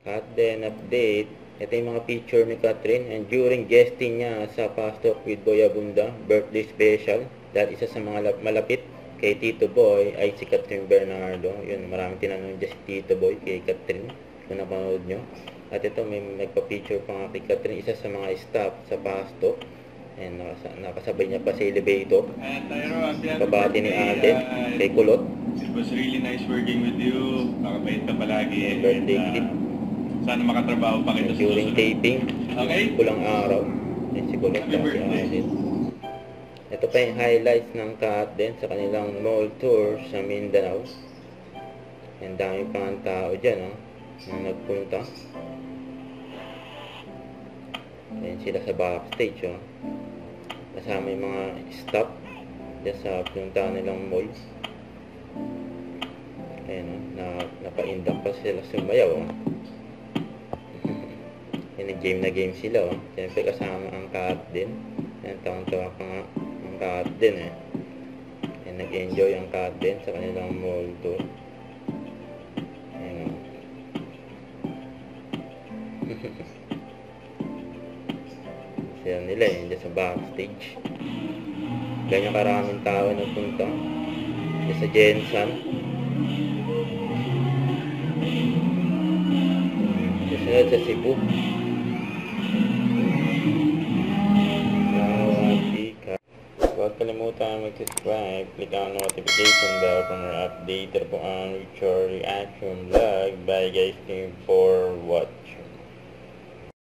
At then update, ito yung mga picture ni Catherine, and during guesting niya sa Fast Talk with Boy Abunda birthday special, dahil isa sa mga malapit kay Tito Boy ay si Catherine Bernardo. Yun, maraming tinanong dyan si Tito Boy kay Catherine kung napanood nyo. At ito, may nagpa-picture pa nga kay Catherine, isa sa mga staff sa Fast Talk, and nakasabay niya pa sa elevator. Kabati ni Alden kay Kulot. It was really nice working with you. Nakabait ka palagi. Birthday clip. Sana makatrabaho pa kita during taping. Okay? Kulang araw. Yan si Kulot at si Alden. Ito pa yung highlights ng Catden sa kanilang mall tour sa Mindanao. Ang dami pa ang tao dyan, na nagpunta. Ayan sila sa backstage, kasama yung mga staff dyan sa pinuntahan nilang mall. Ayan, napaindak pa sila sumayaw. Yan, na game sila. Siyempre kasama ang Catden. Yan, tawang-tawa pa nga ang Catden. Yan, nag-enjoy ang Catden sa kanilang mall tour. Ayan. Sila nila dyan sa backstage. Ganyan karaming tao nagpunta. Dyan sa Jensen. Susunod sa Cebu. Huwag kalimutan mag-subscribe, click ang notification bell para ma-update po ang future reaction vlog. Bye guys, for what?